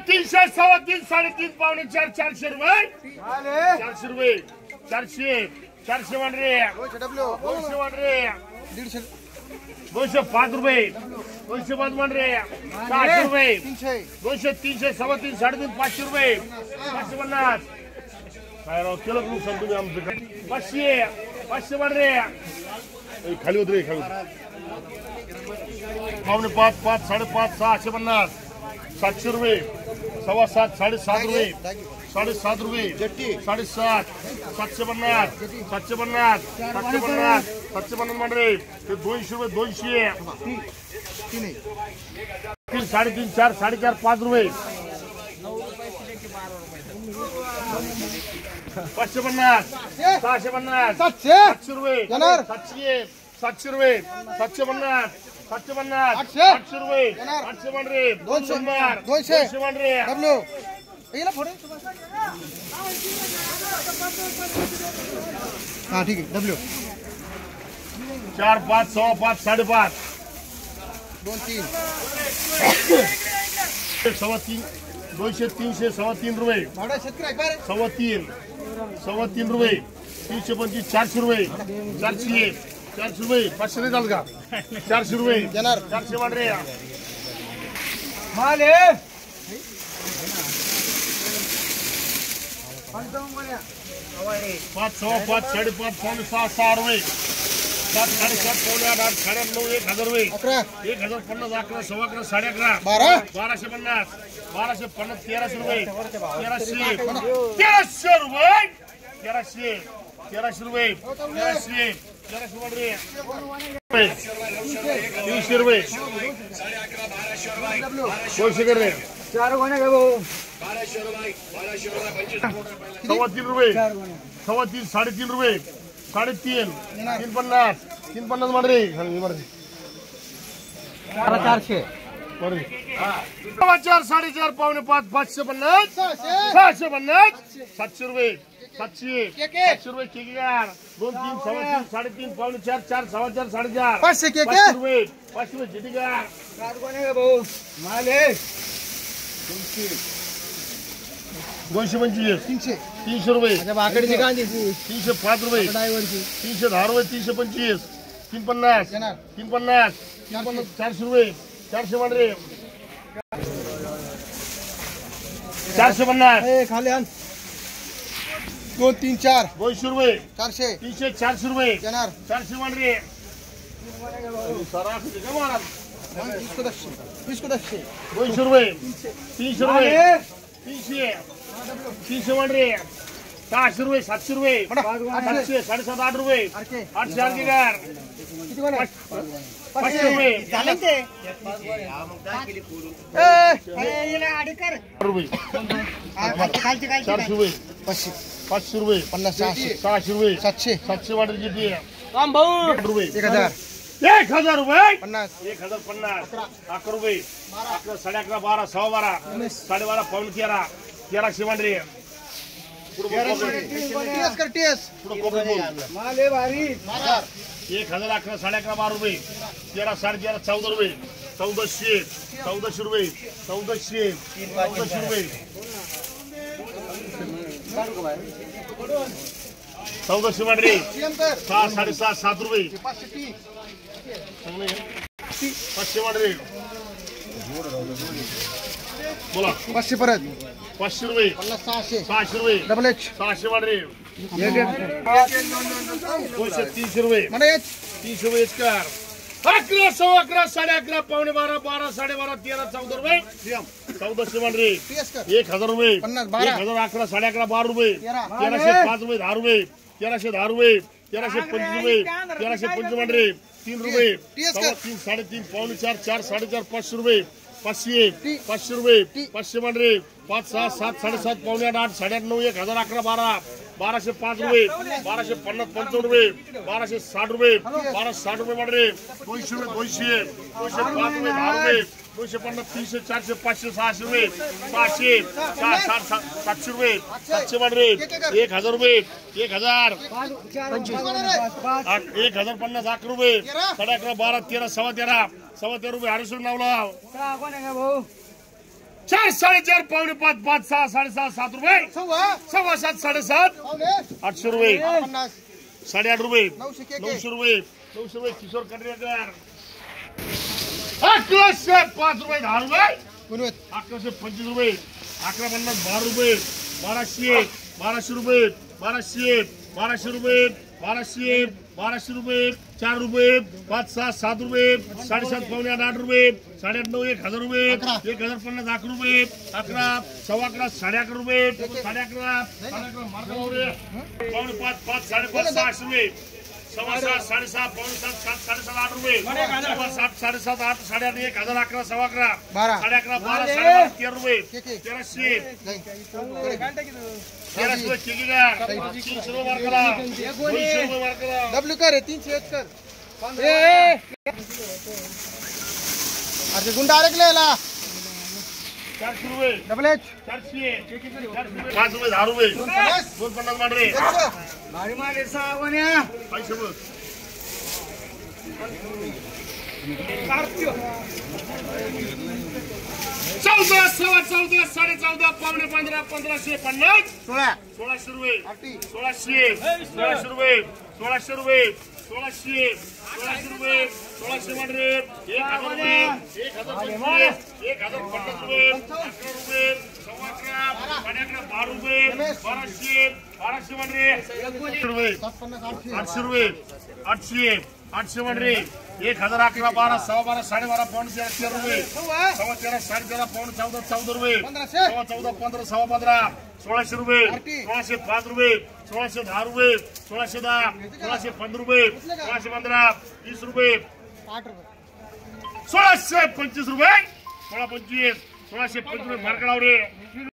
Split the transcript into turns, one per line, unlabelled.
300 सव्वा 3 3.5 पावणे 4 400 रुपये 400 रुपये 400 वन रे 200 वन रे 205 रुपये 205 वन रे 600 रुपये 200 300 सव्वा 3 3.5 500 रुपये 550 काय राव केलं नुकसान तुम्ही आमचं 500 वन रे खाली उतरे खाली पावणे 5 5 5.5 650 700 रुपये सव्वा 7 7.5 रुपये 7.5 रुपये 7.5 750 750 वन रे 200 रुपये 200 3 3.5 4 4.5 5 रुपये 550 650 700 रुपये 700 रुपये 750 800 रुपये 800 वन रे 200 वन रे
हाँ ठीक है डब्ल्यू
4 5 100 5 5.5
2 3
सव्वा 3 200 300 सव्वा 3 रुपये सव्वा 3 रुपये 325 400 रुपये 400 रुपये 500 नाही चाल का 400 रुपये 400 वन रे 5 सव्वा 5 5.5 पावणे 6 6 रुपये 7 7.5 पावणे 8 8 9 1000 रुपये 1050 11 सव्वा 11 साडे 11 1250 1300 रुपये 1300 रुपये 1300 रुपये 1300 वन रे 300 रुपये 200 कर रे
4 गोण्या का भाऊ
सव्वा 3 रुपये सव्वा 3 3.5 रुपये 3.5 350 वन रे
400
4 4.5 पावणे 5 550 650 700 रुपये 700 रुपये केकेगार 2 3 सव्वा 3 3.5 पावणे 4 4 सव्वा 4 4.5
500 केके
500 रुपये जिटीगार
4 गोण्या का भाऊ माल आहे
225 300 रुपये
बाकडची कांदी
305 रुपये 310 रुपये 325 350 400 रुपये 400 वन रे 450
खाली आण 2 3 4
200 रुपये
400
300 400 रुपये 400 वन रे 200 रुपये 300 रुपये 300 वन रे 600 रुपये 700 रुपये 700 7.5 8 रुपये 800 केकेगार 500 रुपये 400 रुपये 500 रुपये
50
600 रुपये 700 वन रे जिटी
काम भाऊ
रुपये
1000
1000 रुपये
50
1050 11 रुपये 11 11.5 12 सव्वा 12 12.5 पावणे 1300 वन रे
टीएस माल आहे भारी
1000 11 11.5 12 रुपये 13 13.5 14 रुपये 1400 रुपये 1400 रुपये 1400 वन रे 6 7.5 7 रुपये 500 वन रे बोला
500 परत
500 रुपये 600 रुपये
डबल एच
600 वन रे 300 रुपये 300 रुपये कर 11 सव्वा 11 11.5 पावणे 12 12 12.5 13 14 रुपये 1400 वन रे 1000 रुपये 1000 11 11.5 12 रुपये 1305 रुपये 10 रुपये 1310 रुपये 1325 रुपये 1325 वन रे 3 रुपये 3 3.5 पावणे 4 4 4.5 500 रुपये 500 रुपये 500 वन रे 5 6 7 7.5 पावणे 8 8 9 1000 11 12 1205 रुपये 1250 55 रुपये 1260 रुपये 1260 रुपये वन रे 200 रुपये 205 रुपये 10 रुपये 250 300 400 500 600 रुपये 600 700 रुपये 700 रे 1000 रुपये 1000 1050 लाख रुपये 11.5 12 13 सव्वा 13 रुपये 250 नाव लाव 4 4.5 पावणे 5 5 6 6.5 7 रुपये 7.5 7.5 800 रुपये 8.5 रुपये 900 रुपये 900 रुपये किशोर कटरेकर 1105 रुपये 10 रुपये 1125 रुपये 1150 12 रुपये 1200 रुपये 1200 रुपये 1200 रुपये 4 रुपये 5 6 7 रुपये 7.5 पावणे 8 रुपये 8.5 9 1000 रुपये 1050 लाख रुपये 11 सव्वा 11 11.5 रुपये 11.5 मार्गावर पावणे 5 5 5.5 600 रुपये 7.5 7.5 पावणे 7 7 7.5 8 रुपये 7 7.5 8 8.5 1000 11 सव्वा 11 11.5 12 13 रुपये 1300 1300 किलोमीटर 300 रुपये मार्कला 200 रुपये मार्कला
डब्ल्यू कर 301 कर अरे गुंडा अडकलेला
400 रुपये
डबल एच
400 5 रुपये 10 रुपये 250 मान रे
भारी मागे सावण्या
पैसे बघ 14 सव्वा 14 14.5 पावणे 15 1550 1600 रुपये 1600 रुपये 1600 रुपये 1600 रुपये 1600 मान रे 1000 रुपये 1050 रुपये 11 रुपये सव्वा 11 12 रुपये 1200 मान रे 800 रुपये 800 मान रे 1000 11 12 सव्वा 12 12.5 पावणे 13 रुपये सव्वा 13 13.5 पावणे 14 रुपये सव्वा 14 15 सव्वा 15 1600 रुपये 1605 रुपये 1610 रुपये 1610 1615 रुपये 1615 20 रुपये 1625 रुपये 1625 1625 मार्केट रे